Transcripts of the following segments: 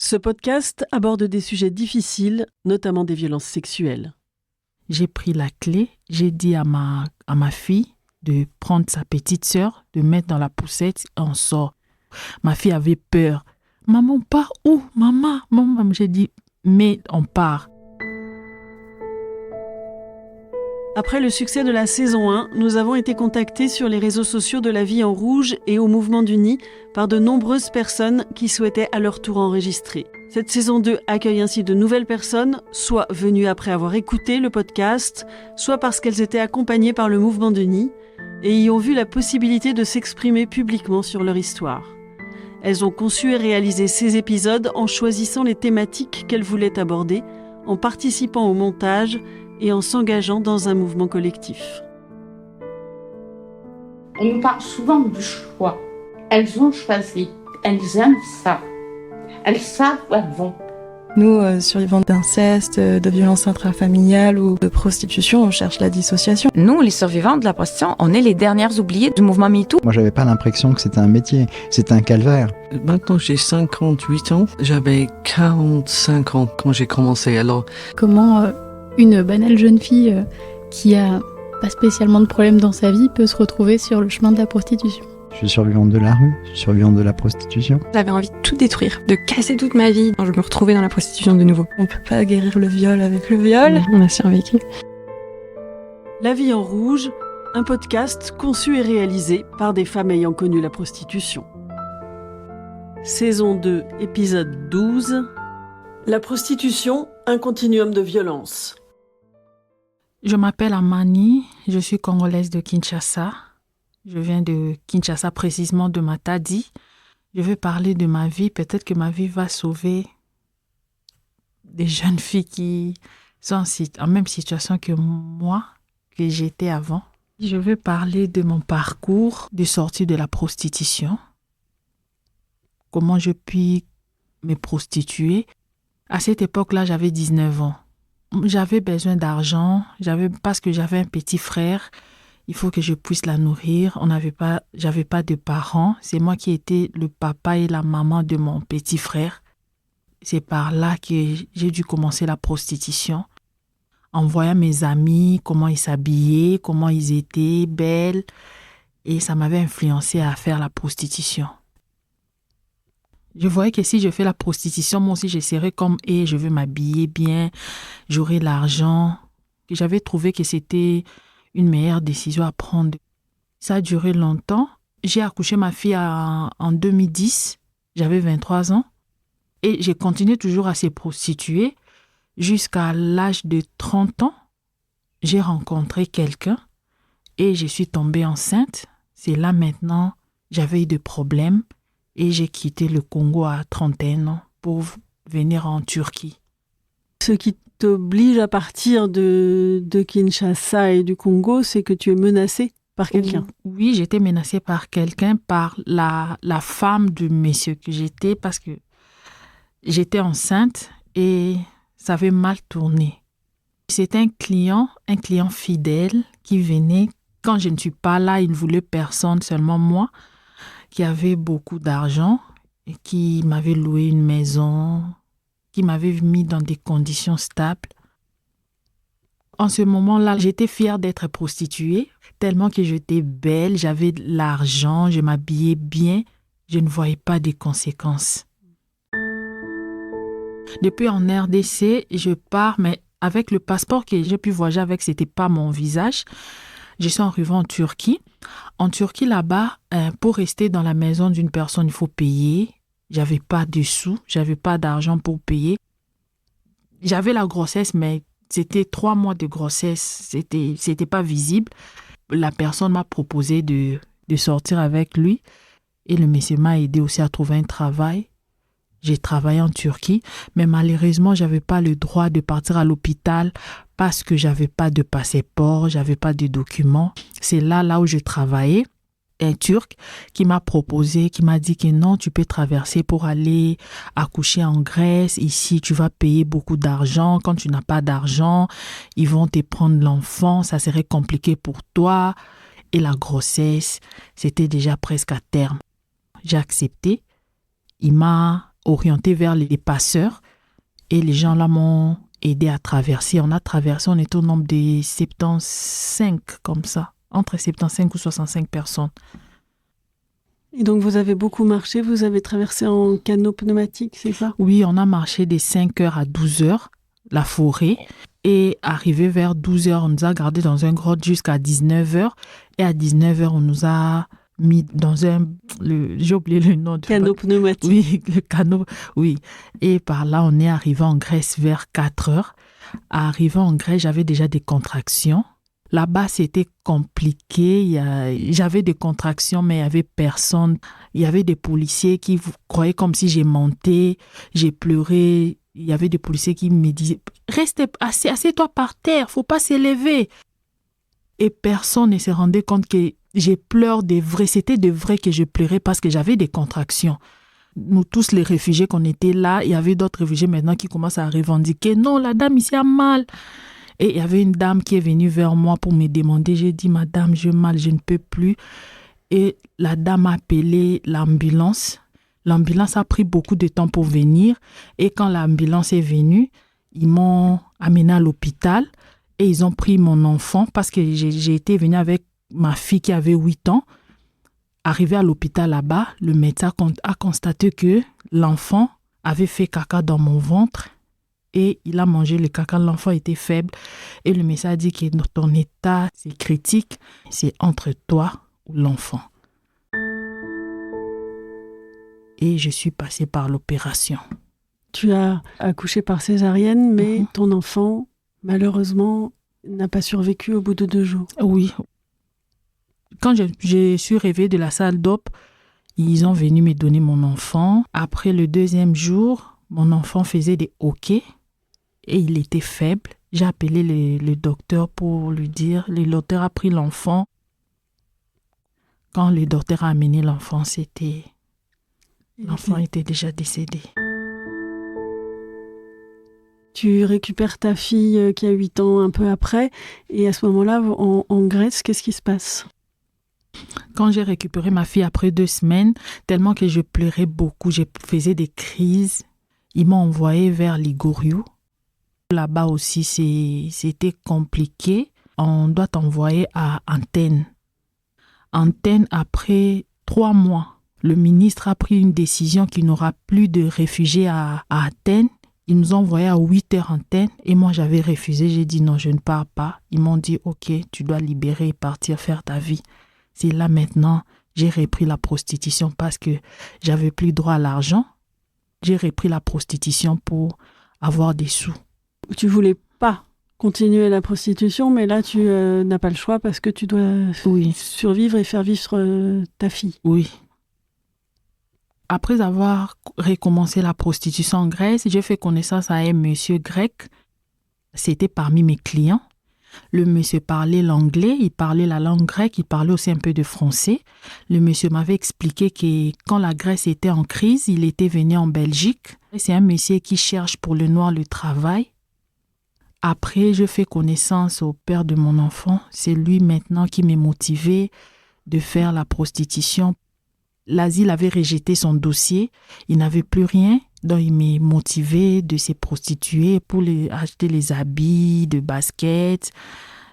Ce podcast aborde des sujets difficiles, notamment des violences sexuelles. J'ai pris la clé, j'ai dit à ma fille de prendre sa petite sœur, de mettre dans la poussette et on sort. Ma fille avait peur. « Maman, on part où? Maman. » J'ai dit « mais on part. » Après le succès de la saison 1, nous avons été contactés sur les réseaux sociaux de La Vie en Rouge et au Mouvement du Nid par de nombreuses personnes qui souhaitaient à leur tour enregistrer. Cette saison 2 accueille ainsi de nouvelles personnes, soit venues après avoir écouté le podcast, soit parce qu'elles étaient accompagnées par le Mouvement du Nid et y ont vu la possibilité de s'exprimer publiquement sur leur histoire. Elles ont conçu et réalisé ces épisodes en choisissant les thématiques qu'elles voulaient aborder, en participant au montage et en s'engageant dans un mouvement collectif. On nous parle souvent du choix. Elles ont choisi, elles aiment ça. Elles savent où elles vont. Nous, survivantes d'inceste, de violences intrafamiliales ou de prostitution, on cherche la dissociation. Nous, les survivantes de la prostitution, on est les dernières oubliées du mouvement MeToo. Moi, j'avais pas l'impression que c'était un métier, c'était un calvaire. Maintenant, j'ai 58 ans. J'avais 45 ans quand j'ai commencé. Alors, comment une banale jeune fille qui a pas spécialement de problème dans sa vie peut se retrouver sur le chemin de la prostitution? Je suis survivante de la rue, je suis survivante de la prostitution. J'avais envie de tout détruire, de casser toute ma vie. Je me retrouvais dans la prostitution de nouveau. On peut pas guérir le viol avec le viol. On a survécu. La Vie en Rouge, un podcast conçu et réalisé par des femmes ayant connu la prostitution. Saison 2, épisode 12. La prostitution, un continuum de violence. Je m'appelle Amani, je suis congolaise de Kinshasa. Je viens de Kinshasa, précisément de Matadi. Je veux parler de ma vie. Peut-être que ma vie va sauver des jeunes filles qui sont en même situation que moi, que j'étais avant. Je veux parler de mon parcours de sortie de la prostitution. Comment je puis me prostituer. À cette époque-là, j'avais 19 ans. J'avais besoin d'argent, parce que j'avais un petit frère. Il faut que je puisse la nourrir. J'avais pas de parents. C'est moi qui étais le papa et la maman de mon petit frère. C'est par là que j'ai dû commencer la prostitution. En voyant mes amis, comment ils s'habillaient, comment ils étaient belles. Et ça m'avait influencé à faire la prostitution. Je voyais que si je fais la prostitution, moi aussi je serais comme eux. Je veux m'habiller bien, j'aurai l'argent. J'avais trouvé que c'était une meilleure décision à prendre. Ça a duré longtemps. J'ai accouché ma fille en 2010. J'avais 23 ans. Et j'ai continué toujours à se prostituer. Jusqu'à l'âge de 30 ans, j'ai rencontré quelqu'un et je suis tombée enceinte. C'est là maintenant, j'avais eu des problèmes et j'ai quitté le Congo à 31 ans pour venir en Turquie. Ce qui t'oblige à partir de Kinshasa et du Congo, c'est que tu es menacée par quelqu'un. Oui, j'étais menacée par quelqu'un, par la femme du monsieur que j'étais, parce que j'étais enceinte et ça avait mal tourné. C'était un client fidèle qui venait. Quand je ne suis pas là, il ne voulait personne, seulement moi, qui avait beaucoup d'argent et qui m'avait loué une maison, qui m'avait mis dans des conditions stables. En ce moment-là, j'étais fière d'être prostituée, tellement que j'étais belle, j'avais de l'argent, je m'habillais bien, je ne voyais pas des conséquences. Depuis en RDC, je pars, mais avec le passeport que j'ai pu voyager avec, c'était pas mon visage. Je suis arrivée en Turquie. En Turquie, là-bas, pour rester dans la maison d'une personne, il faut payer. J'avais pas de sous, j'avais pas d'argent pour payer. J'avais la grossesse, mais c'était 3 mois de grossesse, c'était pas visible. La personne m'a proposé de sortir avec lui et le monsieur m'a aidé aussi à trouver un travail. J'ai travaillé en Turquie, mais malheureusement, j'avais pas le droit de partir à l'hôpital parce que j'avais pas de passeport, j'avais pas de documents. C'est là où je travaillais. Un Turc qui m'a proposé, qui m'a dit que non, tu peux traverser pour aller accoucher en Grèce. Ici, tu vas payer beaucoup d'argent. Quand tu n'as pas d'argent, ils vont te prendre l'enfant. Ça serait compliqué pour toi. Et la grossesse, c'était déjà presque à terme. J'ai accepté. Il m'a orienté vers les passeurs et les gens là m'ont aidé à traverser. On a traversé, on était au nombre de 75 comme ça, entre 75 ou 65 personnes. Et donc vous avez beaucoup marché, vous avez traversé en canot pneumatique, c'est ça? Oui, on a marché de 5h à 12h, la forêt. Et arrivé vers 12h, on nous a gardés dans un grotte jusqu'à 19h. Et à 19h, on nous a mis dans j'ai oublié le nom. Canot pneumatique. Oui, le canot, oui. Et par là, on est arrivé en Grèce vers 4h. Arrivé en Grèce, j'avais déjà des contractions. Là-bas, c'était compliqué. J'avais des contractions, mais il n'y avait personne. Il y avait des policiers qui croyaient comme si j'ai monté, j'ai pleuré. Il y avait des policiers qui me disaient « Reste assis, assieds-toi par terre, faut pas s'élever ». Et personne ne se rendait compte que j'ai pleuré de vrai. C'était de vrai que je pleurais parce que j'avais des contractions. Nous tous, les réfugiés qu'on était là, il y avait d'autres réfugiés maintenant qui commencent à revendiquer « Non, la dame ici a mal ». Et il y avait une dame qui est venue vers moi pour me demander. J'ai dit, madame, j'ai mal, je ne peux plus. Et la dame a appelé l'ambulance. L'ambulance a pris beaucoup de temps pour venir. Et quand l'ambulance est venue, ils m'ont amené à l'hôpital. Et ils ont pris mon enfant parce que j'ai été venue avec ma fille qui avait 8 ans. Arrivé à l'hôpital là-bas, le médecin a constaté que l'enfant avait fait caca dans mon ventre. Et il a mangé le caca, l'enfant était faible. Et le médecin a dit que ton état, c'est critique, c'est entre toi ou l'enfant. Et je suis passée par l'opération. Tu as accouché par césarienne, mais ton enfant, malheureusement, n'a pas survécu au bout de 2 jours. Oui. Quand je suis réveillée de la salle d'op, ils ont venu me donner mon enfant. Après le 2e jour, mon enfant faisait des hoquets. Et il était faible. J'ai appelé le docteur pour lui dire. Le docteur a pris l'enfant. Quand le docteur a amené l'enfant, l'enfant était déjà décédé. Tu récupères ta fille qui a 8 ans un peu après. Et à ce moment-là, en Grèce, qu'est-ce qui se passe? Quand j'ai récupéré ma fille après 2 semaines, tellement que je pleurais beaucoup, je faisais des crises, ils m'ont envoyé vers Ligoriou. Là-bas aussi, c'était compliqué. On doit t'envoyer à Athènes. Athènes, après 3 mois, le ministre a pris une décision qu'il n'y aura plus de réfugiés à Athènes. Ils nous ont envoyés à 8h à Athènes et moi, j'avais refusé. J'ai dit non, je ne pars pas. Ils m'ont dit, ok, tu dois libérer et partir faire ta vie. C'est là maintenant, j'ai repris la prostitution parce que j'avais plus droit à l'argent. J'ai repris la prostitution pour avoir des sous. Tu voulais pas continuer la prostitution, mais là, tu n'as pas le choix parce que tu dois survivre et faire vivre ta fille. Oui. Après avoir recommencé la prostitution en Grèce, j'ai fait connaissance à un monsieur grec. C'était parmi mes clients. Le monsieur parlait l'anglais, il parlait la langue grecque, il parlait aussi un peu de français. Le monsieur m'avait expliqué que quand la Grèce était en crise, il était venu en Belgique. C'est un monsieur qui cherche pour le noir le travail. Après, je fais connaissance au père de mon enfant. C'est lui maintenant qui m'a motivé de faire la prostitution. L'asile avait rejeté son dossier. Il n'avait plus rien. Donc, il m'a motivé de se prostituer pour acheter les habits, de basket.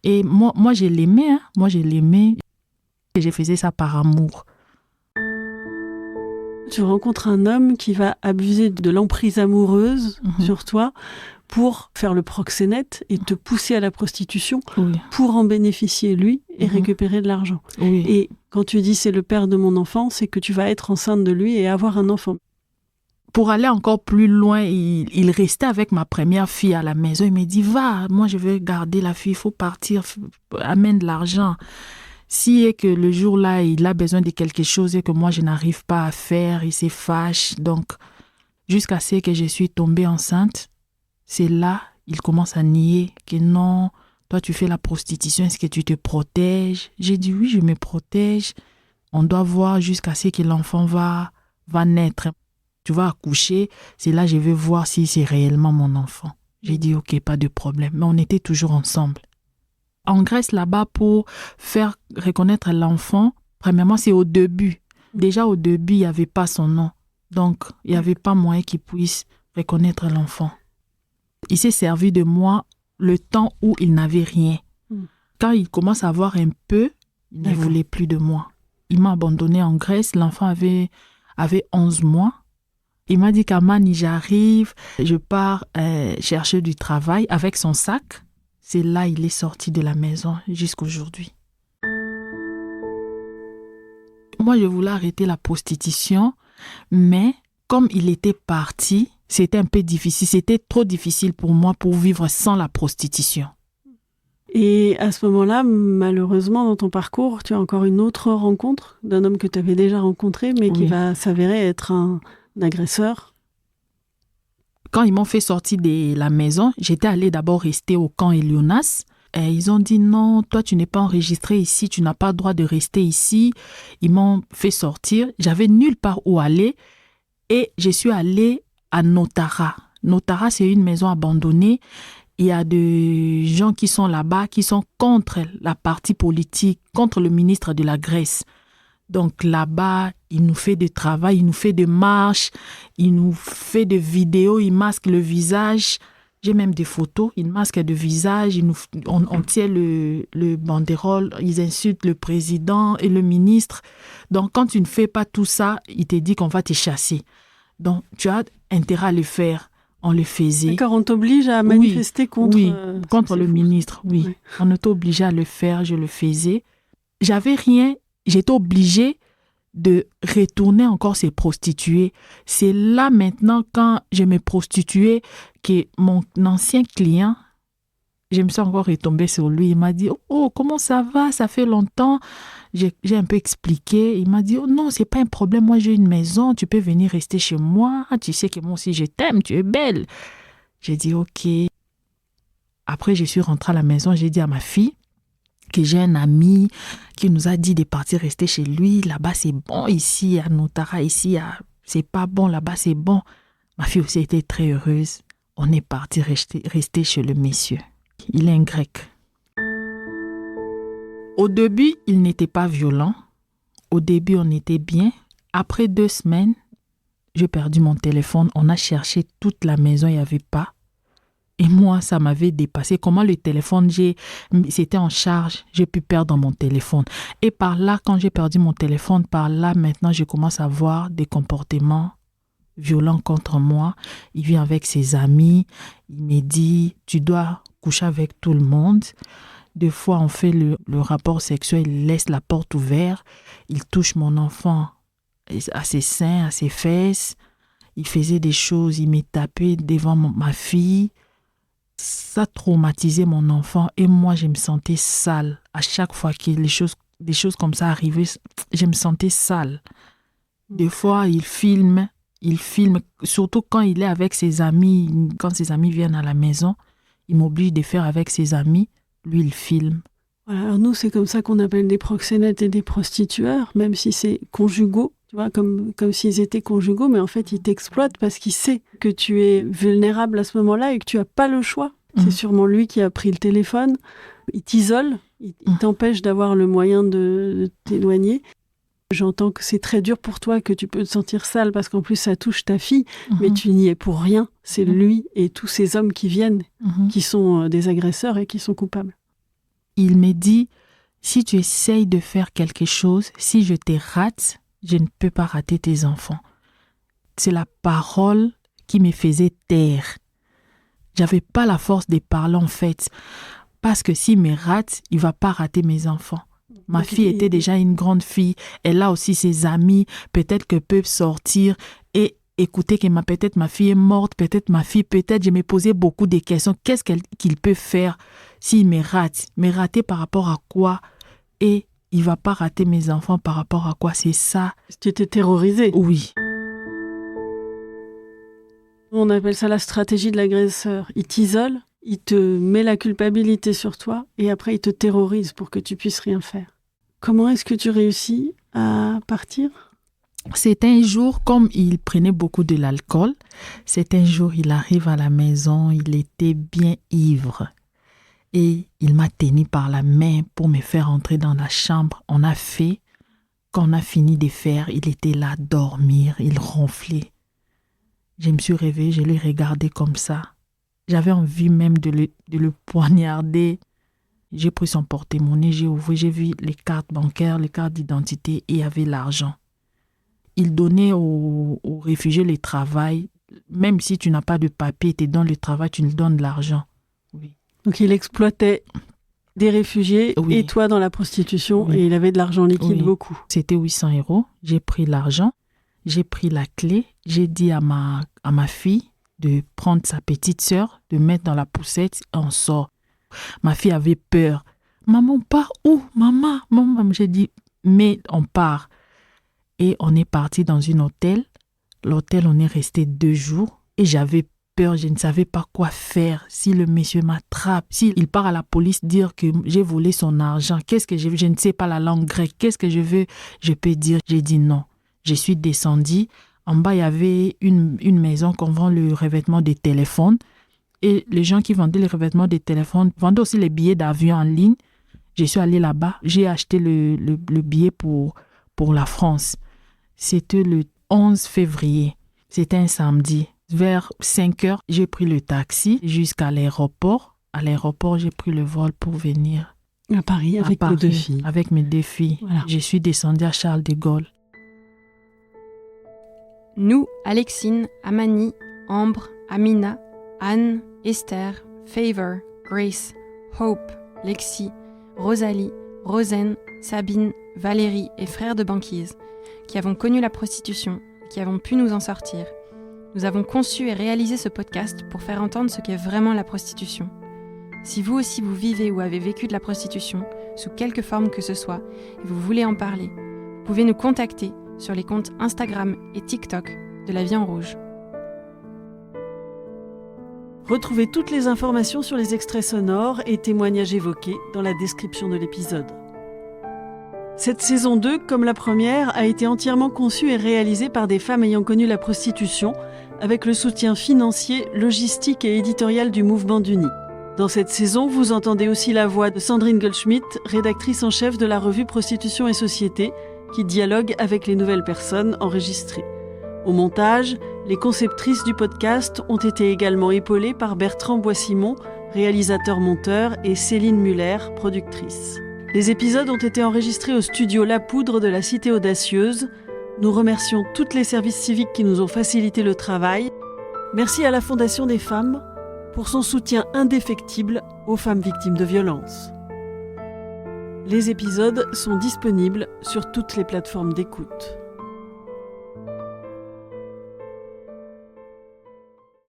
Et moi je l'aimais. Hein. Moi, je l'aimais. Et je faisais ça par amour. Tu rencontres un homme qui va abuser de l'emprise amoureuse sur toi pour faire le proxénète et te pousser à la prostitution pour en bénéficier lui et récupérer de l'argent. Oui. Et quand tu dis c'est le père de mon enfant, c'est que tu vas être enceinte de lui et avoir un enfant. Pour aller encore plus loin, il restait avec ma première fille à la maison. Il m'a dit, va, moi je veux garder la fille, il faut partir, amène de l'argent. Si est que le jour-là, il a besoin de quelque chose et que moi je n'arrive pas à faire, il se fâche. Donc, jusqu'à ce que je suis tombée enceinte, c'est là, il commence à nier que non, toi tu fais la prostitution, est-ce que tu te protèges? J'ai dit oui, je me protège. On doit voir jusqu'à ce que l'enfant va naître. Tu vas accoucher, c'est là que je vais voir si c'est réellement mon enfant. J'ai dit ok, pas de problème. Mais on était toujours ensemble. En Grèce, là-bas, pour faire reconnaître l'enfant, premièrement, c'est au début. Déjà au début, il n'y avait pas son nom. Donc, il n'y avait pas moyen qu'il puisse reconnaître l'enfant. Il s'est servi de moi le temps où il n'avait rien. Quand il commence à avoir un peu, il ne voulait plus de moi. Il m'a abandonné en Grèce. L'enfant avait 11 mois. Il m'a dit qu'Amani, j'arrive, je pars chercher du travail avec son sac. C'est là il est sorti de la maison jusqu'aujourd'hui. Moi, je voulais arrêter la prostitution, mais comme il était parti, c'était un peu difficile. C'était trop difficile pour moi pour vivre sans la prostitution. Et à ce moment-là, malheureusement, dans ton parcours, tu as encore une autre rencontre d'un homme que tu avais déjà rencontré, mais qui va s'avérer être un agresseur. Quand ils m'ont fait sortir de la maison, j'étais allée d'abord rester au camp Elionas. Et ils ont dit non, toi tu n'es pas enregistré ici, tu n'as pas le droit de rester ici. Ils m'ont fait sortir. J'avais nulle part où aller et je suis allée à Notara. Notara, c'est une maison abandonnée. Il y a des gens qui sont là-bas, qui sont contre la partie politique, contre le ministre de la Grèce. Donc là-bas, il nous fait du travail, il nous fait des marches, il nous fait des vidéos, il masque le visage. J'ai même des photos, il masque le visage, on tient le banderole, ils insultent le président et le ministre. Donc quand tu ne fais pas tout ça, il te dit qu'on va te chasser. Donc tu as intérêt à le faire. On le faisait. D'accord, on t'oblige à manifester contre... Oui, contre le ministre, oui. On était obligé à le faire, je le faisais. J'avais rien, j'étais obligée de retourner encore se prostituer. C'est là maintenant, quand je me prostituais, que mon ancien client, je me suis encore retombée sur lui. Il m'a dit, oh, comment ça va? Ça fait longtemps. J'ai un peu expliqué. Il m'a dit, oh non, c'est pas un problème. Moi, j'ai une maison. Tu peux venir rester chez moi. Tu sais que moi aussi, je t'aime. Tu es belle. J'ai dit, OK. Après, je suis rentrée à la maison. J'ai dit à ma fille que j'ai un ami qui nous a dit de partir rester chez lui. Là-bas, c'est bon. Ici, à Notara, ici, c'est pas bon. Là-bas, c'est bon. Ma fille aussi était très heureuse. On est parti rester chez le monsieur. Il est un grec. Au début, il n'était pas violent. Au début, on était bien. Après 2 semaines, j'ai perdu mon téléphone. On a cherché toute la maison, il n'y avait pas. Et moi, ça m'avait dépassé. Comment le téléphone, c'était en charge, j'ai pu perdre mon téléphone. Et par là, quand j'ai perdu mon téléphone, par là, maintenant, je commence à voir des comportements violents contre moi. Il vient avec ses amis. Il me dit, tu dois coucher avec tout le monde. Des fois, on fait le rapport sexuel, il laisse la porte ouverte, il touche mon enfant à ses seins, à ses fesses, il faisait des choses, il me tapait devant ma fille. Ça traumatisait mon enfant et moi, je me sentais sale. À chaque fois que des choses comme ça arrivaient, je me sentais sale. Des fois, il filme, surtout quand il est avec ses amis, quand ses amis viennent à la maison, il m'oblige de faire avec ses amis. Lui, il filme. Voilà, alors nous, c'est comme ça qu'on appelle des proxénètes et des prostitueurs, même si c'est conjugaux, tu vois, comme s'ils étaient conjugaux, mais en fait, ils t'exploitent parce qu'il sait que tu es vulnérable à ce moment-là et que tu n'as pas le choix. C'est sûrement lui qui a pris le téléphone, il t'isole, il t'empêche d'avoir le moyen de t'éloigner. J'entends que c'est très dur pour toi, que tu peux te sentir sale parce qu'en plus ça touche ta fille, mais tu n'y es pour rien. C'est lui et tous ces hommes qui viennent, qui sont des agresseurs et qui sont coupables. Il me dit, si tu essayes de faire quelque chose, si je te rate, je ne peux pas rater tes enfants. C'est la parole qui me faisait taire. J'avais pas la force de parler en fait, parce que s'il me rate, il va pas rater mes enfants. Ma fille était déjà une grande fille. Elle a aussi ses amis. Peut-être qu'elles peuvent sortir et écouter que peut-être ma fille est morte. Peut-être je me posais beaucoup de questions. Qu'est-ce qu'il peut faire s'il me rate? Me rater par rapport à quoi? Et il ne va pas rater mes enfants par rapport à quoi? C'est ça. Tu étais terrorisée? Oui. On appelle ça la stratégie de l'agresseur. Il t'isole, il te met la culpabilité sur toi et après il te terrorise pour que tu puisses rien faire. Comment est-ce que tu réussis à partir? C'est un jour, comme il prenait beaucoup de l'alcool, c'est un jour, il arrive à la maison, il était bien ivre. Et il m'a tenu par la main pour me faire entrer dans la chambre. On a fait Quand on a fini de faire, il était là à dormir, il ronflait. Je me suis réveillée, je l'ai regardé comme ça. J'avais envie même de le poignarder. J'ai pris son porte-monnaie, j'ai ouvert, j'ai vu les cartes bancaires, les cartes d'identité et il y avait l'argent. Il donnait aux réfugiés le travail. Même si tu n'as pas de papier, tu es dans le travail, tu lui donnes de l'argent. Oui. Donc il exploitait des réfugiés Oui. et toi dans la prostitution Oui. et il avait de l'argent liquide Oui. beaucoup. C'était 800 €. J'ai pris l'argent, j'ai pris la clé, j'ai dit à ma fille de prendre sa petite sœur, de mettre dans la poussette, on sort. Ma fille avait peur. Maman, on part où? Maman. J'ai dit, mais on part. Et on est parti dans un hôtel. L'hôtel, on est resté 2 jours et j'avais peur, je ne savais pas quoi faire. Si le monsieur m'attrape, s'il part à la police dire que j'ai volé son argent, qu'est-ce que je ne sais pas la langue grecque, qu'est-ce que je peux dire? J'ai dit non. Je suis descendue. En bas, il y avait une maison qu'on vend le revêtement des téléphones. Et les gens qui vendaient les revêtements des téléphones vendaient aussi les billets d'avion en ligne. Je suis allée là-bas, j'ai acheté le billet pour la France. C'était le 11 février. C'était un samedi. Vers 5 heures, j'ai pris le taxi jusqu'à l'aéroport. À l'aéroport, j'ai pris le vol pour venir À Paris avec à Paris, vos 2 filles. avec mes 2 filles. Voilà. Je suis descendue à Charles de Gaulle. Nous, Alexine, Amani, Ambre, Amina, Anne, Esther, Favor, Grace, Hope, Lexi, Rosalie, Rosen, Sabine, Valérie et frères de banquise, qui avons connu la prostitution, qui avons pu nous en sortir. Nous avons conçu et réalisé ce podcast pour faire entendre ce qu'est vraiment la prostitution. Si vous aussi vous vivez ou avez vécu de la prostitution, sous quelque forme que ce soit, et vous voulez en parler, vous pouvez nous contacter sur les comptes Instagram et TikTok de La Vie en Rouge. Retrouvez toutes les informations sur les extraits sonores et témoignages évoqués dans la description de l'épisode. Cette saison 2, comme la première, a été entièrement conçue et réalisée par des femmes ayant connu la prostitution, avec le soutien financier, logistique et éditorial du mouvement d'Uni. Dans cette saison, vous entendez aussi la voix de Sandrine Goldschmidt, rédactrice en chef de la revue Prostitution et Société, qui dialogue avec les nouvelles personnes enregistrées. Au montage, les conceptrices du podcast ont été également épaulées par Bertrand Boissimon, réalisateur-monteur, et Céline Muller, productrice. Les épisodes ont été enregistrés au studio La Poudre de la Cité Audacieuse. Nous remercions tous les services civiques qui nous ont facilité le travail. Merci à la Fondation des femmes pour son soutien indéfectible aux femmes victimes de violences. Les épisodes sont disponibles sur toutes les plateformes d'écoute.